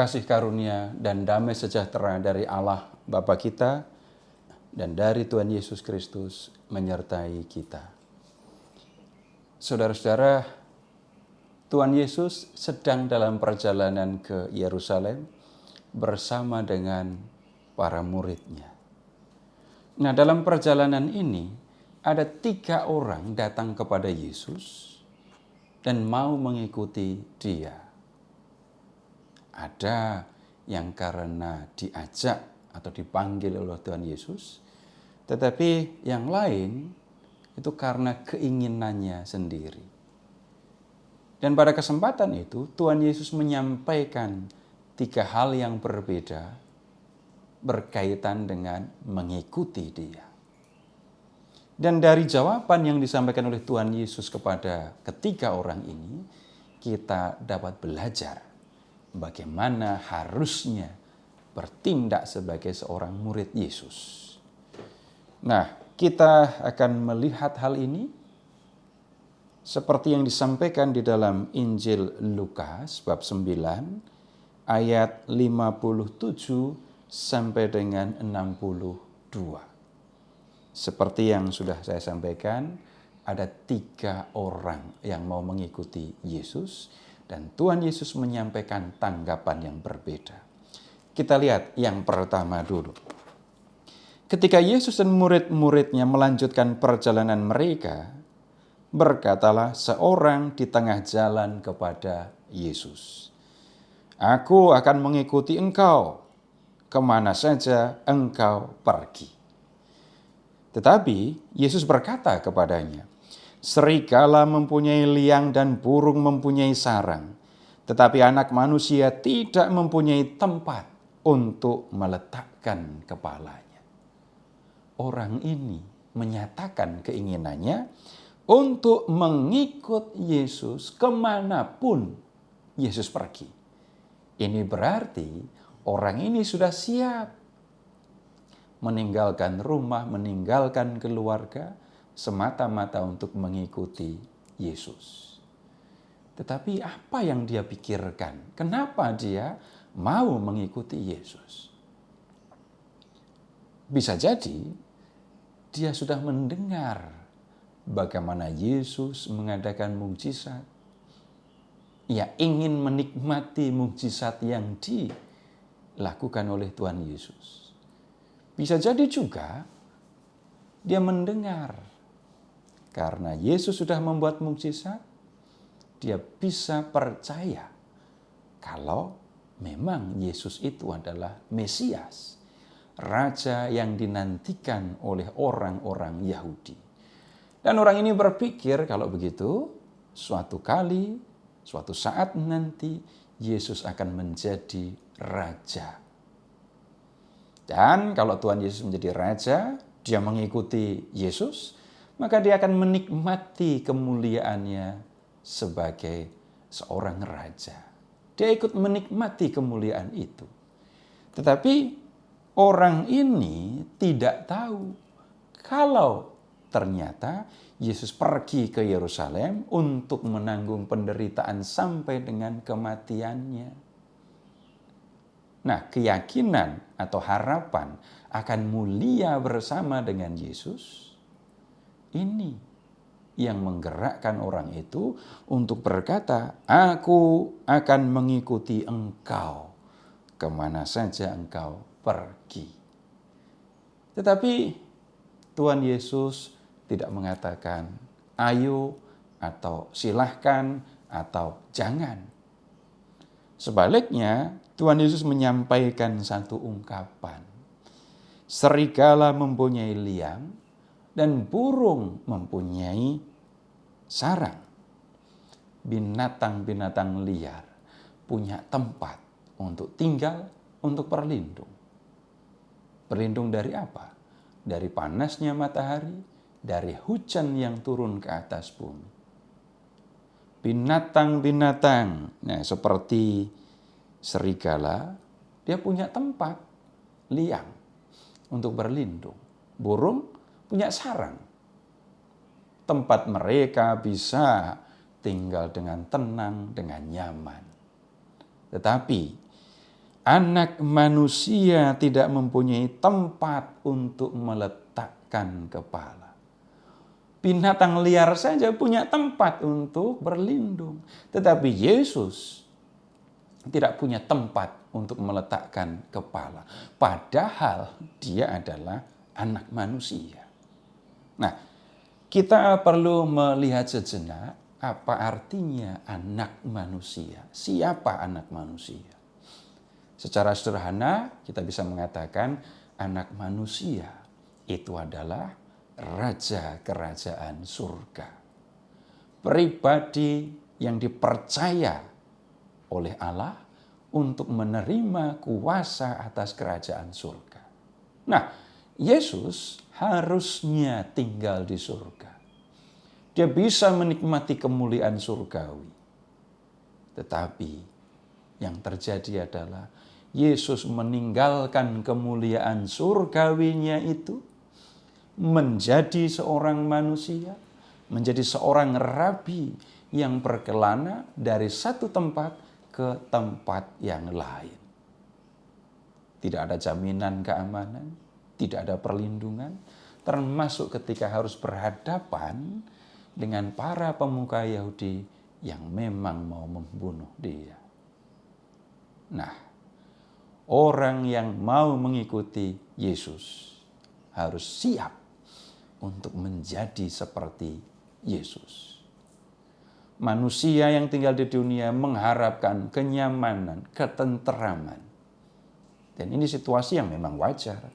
Kasih karunia dan damai sejahtera dari Allah Bapa kita dan dari Tuhan Yesus Kristus menyertai kita. Saudara-saudara, Tuhan Yesus sedang dalam perjalanan ke Yerusalem bersama dengan para muridnya. Nah, dalam perjalanan ini ada 3 orang datang kepada Yesus dan mau mengikuti dia. Ada yang karena diajak atau dipanggil oleh Tuhan Yesus, tetapi yang lain itu karena keinginannya sendiri. Dan pada kesempatan itu Tuhan Yesus menyampaikan 3 hal yang berbeda berkaitan dengan mengikuti dia. Dan dari jawaban yang disampaikan oleh Tuhan Yesus kepada ketiga orang ini, kita dapat belajar bagaimana harusnya bertindak sebagai seorang murid Yesus. Nah, kita akan melihat hal ini seperti yang disampaikan di dalam Injil Lukas bab 9 ayat 57 sampai dengan 62. Seperti yang sudah saya sampaikan, ada 3 orang yang mau mengikuti Yesus dan Tuhan Yesus menyampaikan tanggapan yang berbeda. Kita lihat yang pertama dulu. Ketika Yesus dan murid-muridnya melanjutkan perjalanan mereka, berkatalah seorang di tengah jalan kepada Yesus, "Aku akan mengikuti engkau kemana saja engkau pergi." Tetapi Yesus berkata kepadanya, "Serigala mempunyai liang dan burung mempunyai sarang, tetapi Anak Manusia tidak mempunyai tempat untuk meletakkan kepalanya." Orang ini menyatakan keinginannya untuk mengikut Yesus kemanapun Yesus pergi. Ini berarti orang ini sudah siap meninggalkan rumah, meninggalkan keluarga, semata-mata untuk mengikuti Yesus. Tetapi apa yang dia pikirkan? Kenapa dia mau mengikuti Yesus? Bisa jadi dia sudah mendengar bagaimana Yesus mengadakan mukjizat. Ia ingin menikmati mukjizat yang dilakukan oleh Tuhan Yesus. Bisa jadi juga dia mendengar karena Yesus sudah membuat mukjizat, dia bisa percaya kalau memang Yesus itu adalah Mesias, Raja yang dinantikan oleh orang-orang Yahudi. Dan orang ini berpikir kalau begitu, suatu saat nanti Yesus akan menjadi Raja. Dan kalau Tuhan Yesus menjadi Raja, dia mengikuti Yesus, maka dia akan menikmati kemuliaannya sebagai seorang Raja. Dia ikut menikmati kemuliaan itu. Tetapi orang ini tidak tahu kalau ternyata Yesus pergi ke Yerusalem untuk menanggung penderitaan sampai dengan kematiannya. Nah, keyakinan atau harapan akan mulia bersama dengan Yesus, ini yang menggerakkan orang itu untuk berkata, "Aku akan mengikuti engkau kemana saja engkau pergi." Tetapi Tuhan Yesus tidak mengatakan ayo atau silahkan atau jangan. Sebaliknya, Tuhan Yesus menyampaikan satu ungkapan. Serigala mempunyai liang dan burung mempunyai sarang. Binatang-binatang liar punya tempat untuk tinggal, untuk berlindung. Berlindung dari apa? Dari panasnya matahari, dari hujan yang turun ke atas bumi. Binatang-binatang, seperti serigala, dia punya tempat liang untuk berlindung. Burung punya sarang. Tempat mereka bisa tinggal dengan tenang, dengan nyaman. Tetapi Anak manusia tidak mempunyai tempat untuk meletakkan kepala. Binatang liar saja punya tempat untuk berlindung. Tetapi Yesus tidak punya tempat untuk meletakkan kepala. Padahal dia adalah anak manusia. Nah, kita perlu melihat sejenak apa artinya anak manusia. Siapa anak manusia? Secara sederhana kita bisa mengatakan anak manusia itu adalah raja kerajaan surga. Pribadi yang dipercaya oleh Allah untuk menerima kuasa atas kerajaan surga. Nah, Yesus harusnya tinggal di surga. Dia bisa menikmati kemuliaan surgawi. Tetapi yang terjadi adalah Yesus meninggalkan kemuliaan surgawinya itu, menjadi seorang manusia, menjadi seorang rabi yang berkelana dari satu tempat ke tempat yang lain. Tidak ada jaminan keamanan, tidak ada perlindungan, termasuk ketika harus berhadapan dengan para pemuka Yahudi yang memang mau membunuh dia. Nah, orang yang mau mengikuti Yesus harus siap untuk menjadi seperti Yesus. Manusia yang tinggal di dunia mengharapkan kenyamanan, ketenteraman. Dan ini situasi yang memang wajar.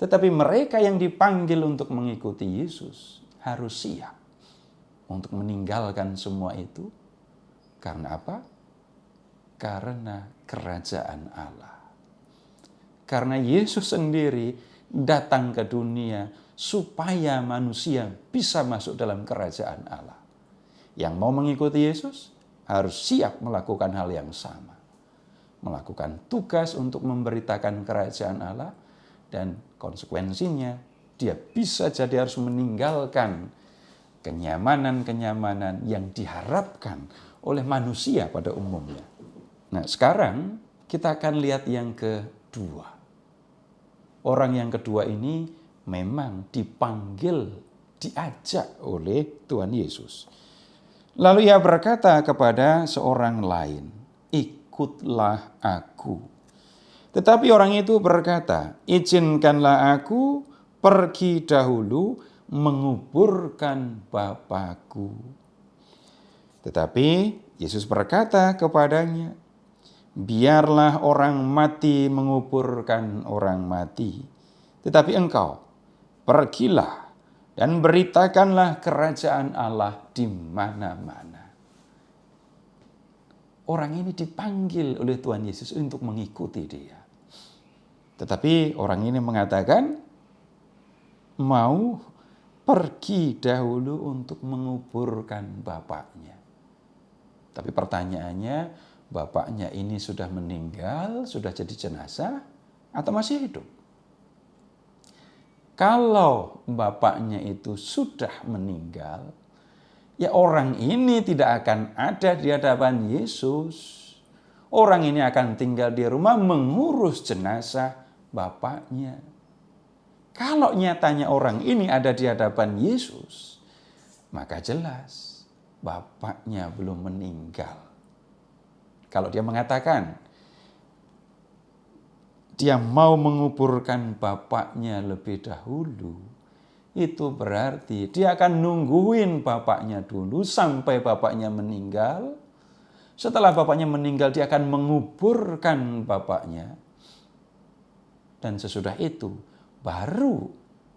Tetapi mereka yang dipanggil untuk mengikuti Yesus harus siap untuk meninggalkan semua itu. Karena apa? Karena kerajaan Allah. Karena Yesus sendiri datang ke dunia supaya manusia bisa masuk dalam kerajaan Allah. Yang mau mengikuti Yesus harus siap melakukan hal yang sama. Melakukan tugas untuk memberitakan kerajaan Allah, dan konsekuensinya dia bisa jadi harus meninggalkan kenyamanan-kenyamanan yang diharapkan oleh manusia pada umumnya. Nah, sekarang kita akan lihat yang kedua. Orang yang kedua ini memang dipanggil, diajak oleh Tuhan Yesus. Lalu ia berkata kepada seorang lain, "Ikutlah aku." Tetapi orang itu berkata, "Izinkanlah aku pergi dahulu menguburkan Bapakku." Tetapi Yesus berkata kepadanya, "Biarlah orang mati menguburkan orang mati. Tetapi engkau pergilah dan beritakanlah kerajaan Allah di mana-mana." Orang ini dipanggil oleh Tuhan Yesus untuk mengikuti dia. Tetapi orang ini mengatakan mau pergi dahulu untuk menguburkan bapaknya. Tapi pertanyaannya, bapaknya ini sudah meninggal, sudah jadi jenazah, atau masih hidup? Kalau bapaknya itu sudah meninggal, ya orang ini tidak akan ada di hadapan Yesus. Orang ini akan tinggal di rumah mengurus jenazah bapaknya. Kalau nyatanya orang ini ada di hadapan Yesus, maka jelas bapaknya belum meninggal. Kalau dia mengatakan dia mau menguburkan bapaknya lebih dahulu, itu berarti dia akan nungguin bapaknya dulu sampai bapaknya meninggal. Setelah bapaknya meninggal, dia akan menguburkan bapaknya. Dan sesudah itu, baru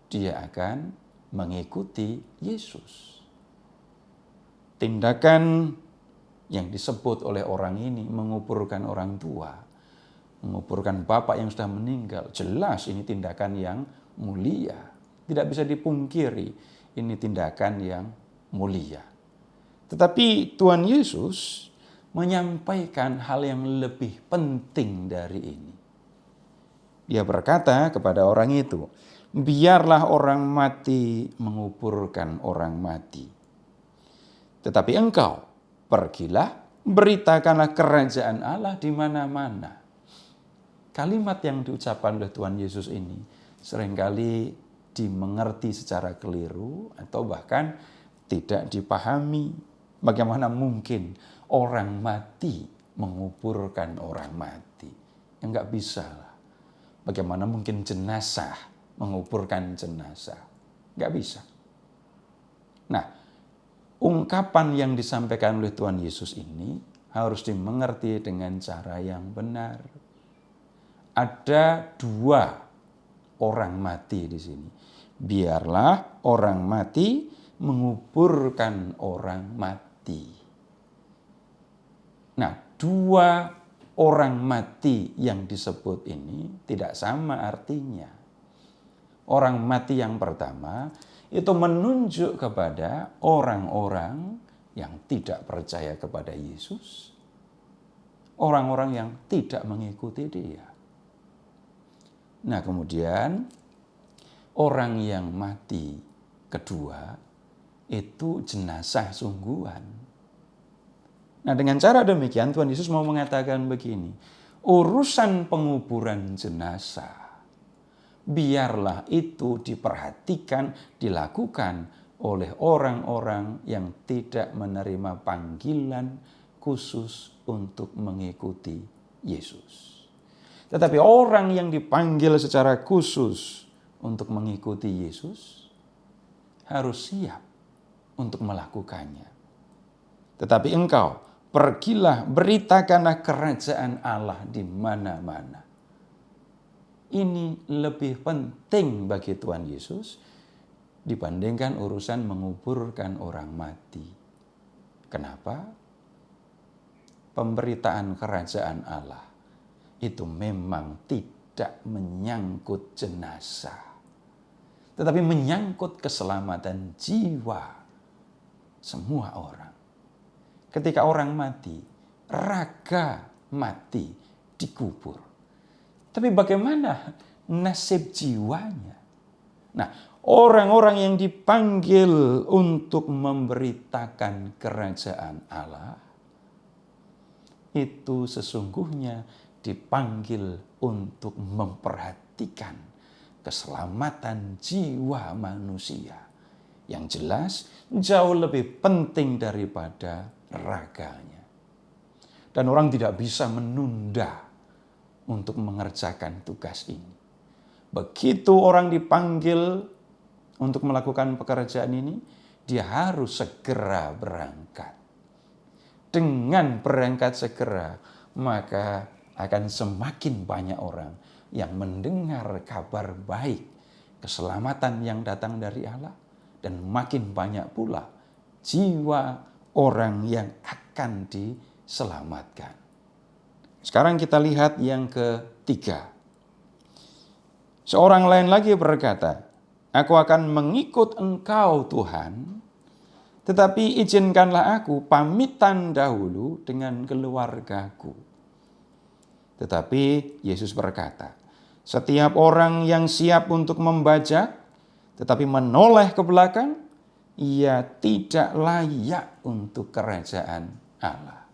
dia akan mengikuti Yesus. Tindakan yang disebut oleh orang ini, menguburkan orang tua, menguburkan bapak yang sudah meninggal, jelas ini tindakan yang mulia. Tidak bisa dipungkiri, ini tindakan yang mulia. Tetapi Tuhan Yesus menyampaikan hal yang lebih penting dari ini. Dia berkata kepada orang itu, "Biarlah orang mati menguburkan orang mati. Tetapi engkau pergilah, beritakanlah kerajaan Allah di mana-mana." kalimat yang diucapkan oleh Tuhan Yesus ini seringkali dimengerti secara keliru atau bahkan tidak dipahami. Bagaimana mungkin orang mati menguburkan orang mati? Enggak bisa lah. Bagaimana mungkin jenazah menguburkan jenazah? Enggak bisa. Nah, ungkapan yang disampaikan oleh Tuhan Yesus ini harus dimengerti dengan cara yang benar. Ada dua orang mati di sini. Biarlah orang mati menguburkan orang mati. Nah, dua orang mati yang disebut ini tidak sama artinya. Orang mati yang pertama itu menunjuk kepada orang-orang yang tidak percaya kepada Yesus. Orang-orang yang tidak mengikuti Dia. Nah, kemudian orang yang mati kedua itu jenazah sungguhan. Nah, dengan cara demikian Tuhan Yesus mau mengatakan begini, urusan penguburan jenazah, biarlah itu diperhatikan, dilakukan oleh orang-orang yang tidak menerima panggilan khusus untuk mengikuti Yesus. Tetapi orang yang dipanggil secara khusus untuk mengikuti Yesus harus siap untuk melakukannya. Tetapi engkau pergilah, beritakanlah kerajaan Allah di mana-mana. Ini lebih penting bagi Tuhan Yesus dibandingkan urusan menguburkan orang mati. Kenapa? Pemberitaan kerajaan Allah itu memang tidak menyangkut jenazah, tetapi menyangkut keselamatan jiwa semua orang. Ketika orang mati, raga mati, dikubur. Tapi bagaimana nasib jiwanya? Nah, orang-orang yang dipanggil untuk memberitakan kerajaan Allah, itu sesungguhnya dipanggil untuk memperhatikan keselamatan jiwa manusia. Yang jelas jauh lebih penting daripada raganya. Dan orang tidak bisa menunda untuk mengerjakan tugas ini. Begitu orang dipanggil untuk melakukan pekerjaan ini, dia harus segera berangkat. Dengan berangkat segera, maka akan semakin banyak orang yang mendengar kabar baik, keselamatan yang datang dari Allah, dan makin banyak pula jiwa orang yang akan diselamatkan. Sekarang kita lihat yang ketiga. Seorang lain lagi berkata, aku akan mengikut engkau Tuhan, tetapi izinkanlah aku pamitan dahulu dengan keluargaku. Tetapi Yesus berkata, setiap orang yang siap untuk membajak, tetapi menoleh ke belakang, ia tidak layak untuk kerajaan Allah.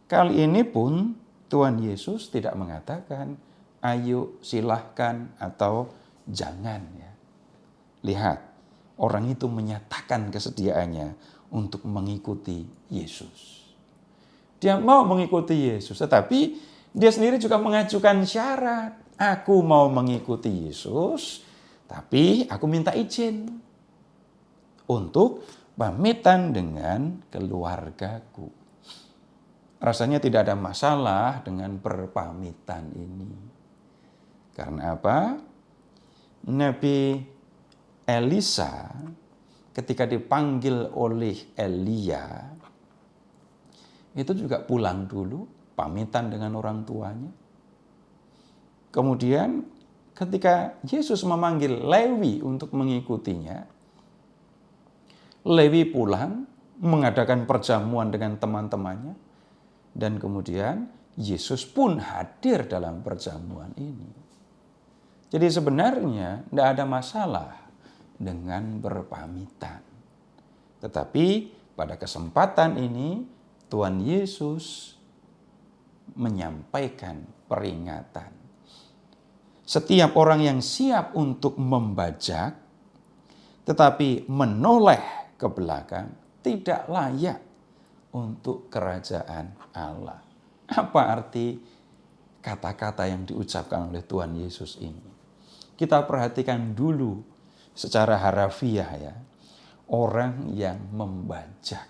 Kali ini pun Tuhan Yesus tidak mengatakan, ayo silahkan atau jangan. Ya. Lihat, orang itu menyatakan kesediaannya untuk mengikuti Yesus. Dia mau mengikuti Yesus, tetapi dia sendiri juga mengajukan syarat. Aku mau mengikuti Yesus, tapi aku minta izin untuk pamitan dengan keluargaku. Rasanya tidak ada masalah dengan berpamitan ini. Karena apa? Nabi Elisa ketika dipanggil oleh Elia, itu juga pulang dulu, pamitan dengan orang tuanya. Kemudian ketika Yesus memanggil Lewi untuk mengikutinya, Lewi pulang mengadakan perjamuan dengan teman-temannya, dan kemudian Yesus pun hadir dalam perjamuan ini. Jadi sebenarnya tidak ada masalah dengan berpamitan. Tetapi pada kesempatan ini Tuhan Yesus menyampaikan peringatan. Setiap orang yang siap untuk membajak, tetapi menoleh ke belakang, tidak layak untuk kerajaan Allah. Apa arti kata-kata yang diucapkan oleh Tuhan Yesus ini? Kita perhatikan dulu secara harafiah ya, orang yang membajak.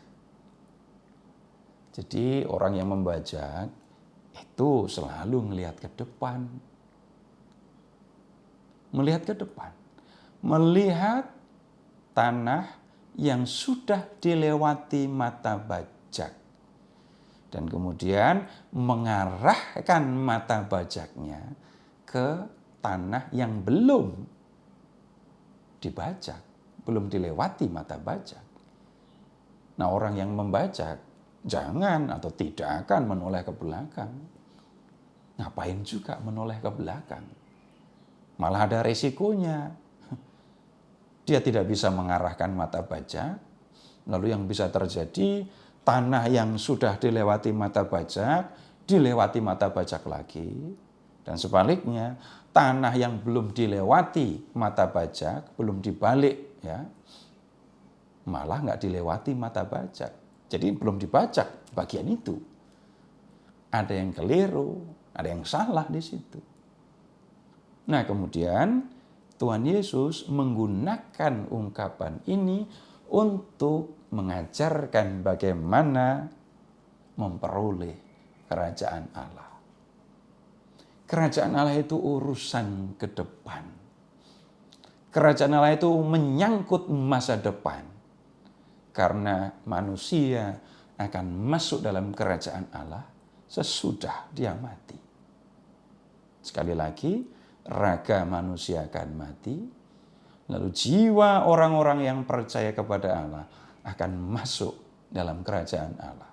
Jadi orang yang membajak itu selalu melihat ke depan. Melihat ke depan. Melihat tanah yang sudah dilewati mata bajak. Dan kemudian mengarahkan mata bajaknya ke tanah yang belum dibajak, belum dilewati mata bajak. Nah, orang yang membajak jangan atau tidak akan menoleh ke belakang. Ngapain juga menoleh ke belakang? Malah ada resikonya. Dia tidak bisa mengarahkan mata bajak. Lalu yang bisa terjadi, tanah yang sudah dilewati mata bajak, dilewati mata bajak lagi. Dan sebaliknya, tanah yang belum dilewati mata bajak, belum dibalik, ya, malah nggak dilewati mata bajak. Jadi belum dibajak bagian itu. Ada yang keliru, ada yang salah di situ. Nah, kemudian Tuhan Yesus menggunakan ungkapan ini untuk mengajarkan bagaimana memperoleh kerajaan Allah. Kerajaan Allah itu urusan ke depan. Kerajaan Allah itu menyangkut masa depan. Karena manusia akan masuk dalam kerajaan Allah sesudah dia mati. Sekali lagi, raga manusia akan mati, lalu jiwa orang-orang yang percaya kepada Allah akan masuk dalam kerajaan Allah.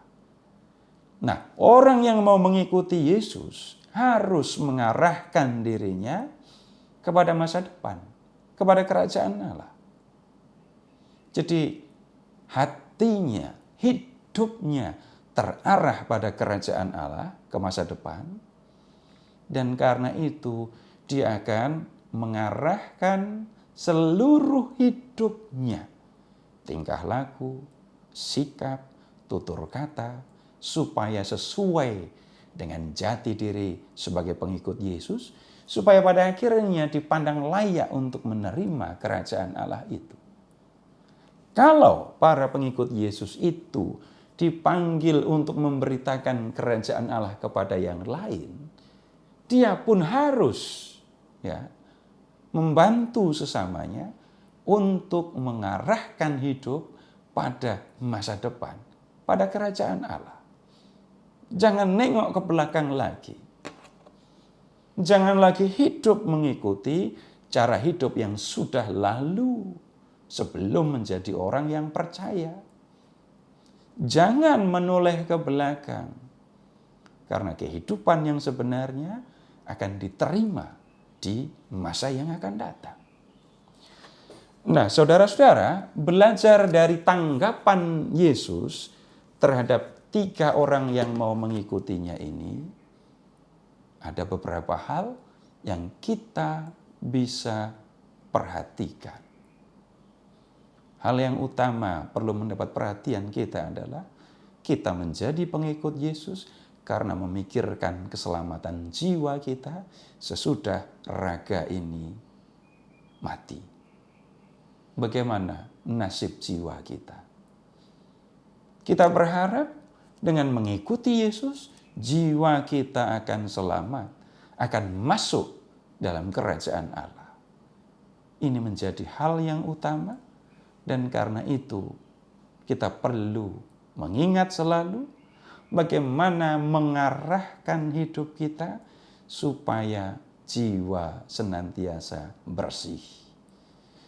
Nah, orang yang mau mengikuti Yesus harus mengarahkan dirinya kepada masa depan, kepada kerajaan Allah. Jadi hatinya, hidupnya terarah pada kerajaan Allah ke masa depan. Dan karena itu dia akan mengarahkan seluruh hidupnya, tingkah laku, sikap, tutur kata, supaya sesuai dengan jati diri sebagai pengikut Yesus, supaya pada akhirnya dipandang layak untuk menerima kerajaan Allah itu. Kalau para pengikut Yesus itu dipanggil untuk memberitakan kerajaan Allah kepada yang lain, dia pun harus membantu sesamanya untuk mengarahkan hidup pada masa depan, pada kerajaan Allah. Jangan nengok ke belakang lagi. Jangan lagi hidup mengikuti cara hidup yang sudah lalu sebelum menjadi orang yang percaya. Jangan menoleh ke belakang, karena kehidupan yang sebenarnya akan diterima di masa yang akan datang. Nah, saudara-saudara, belajar dari tanggapan Yesus terhadap 3 orang yang mau mengikutinya ini, ada beberapa hal yang kita bisa perhatikan. Hal yang utama perlu mendapat perhatian kita adalah kita menjadi pengikut Yesus karena memikirkan keselamatan jiwa kita sesudah raga ini mati. Bagaimana nasib jiwa kita? Kita berharap dengan mengikuti Yesus, jiwa kita akan selamat, akan masuk dalam kerajaan Allah. Ini menjadi hal yang utama, dan karena itu kita perlu mengingat selalu bagaimana mengarahkan hidup kita supaya jiwa senantiasa bersih.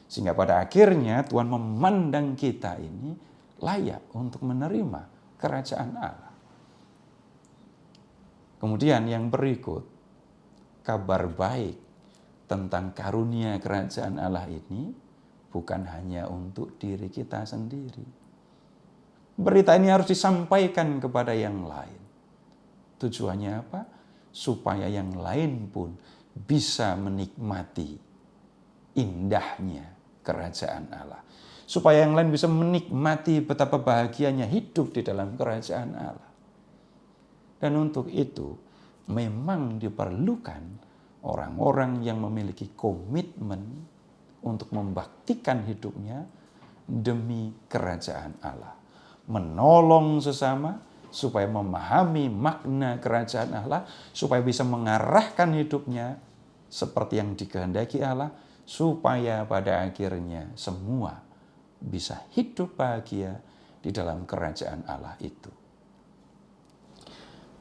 Sehingga pada akhirnya Tuhan memandang kita ini layak untuk menerima kerajaan Allah. Kemudian yang berikut, kabar baik tentang karunia kerajaan Allah ini bukan hanya untuk diri kita sendiri. Berita ini harus disampaikan kepada yang lain. Tujuannya apa? supaya yang lain pun bisa menikmati indahnya kerajaan Allah. Supaya yang lain bisa menikmati betapa bahagianya hidup di dalam kerajaan Allah. Dan untuk itu memang diperlukan orang-orang yang memiliki komitmen untuk membaktikan hidupnya demi kerajaan Allah. Menolong sesama supaya memahami makna kerajaan Allah, supaya bisa mengarahkan hidupnya seperti yang dikehendaki Allah, supaya pada akhirnya semua bisa hidup bahagia di dalam kerajaan Allah itu.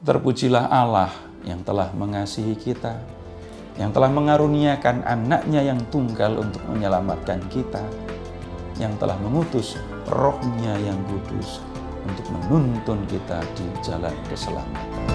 Terpujilah Allah yang telah mengasihi kita, yang telah mengaruniakan anaknya yang tunggal untuk menyelamatkan kita, yang telah mengutus Roh-Nya yang kudus untuk menuntun kita di jalan keselamatan.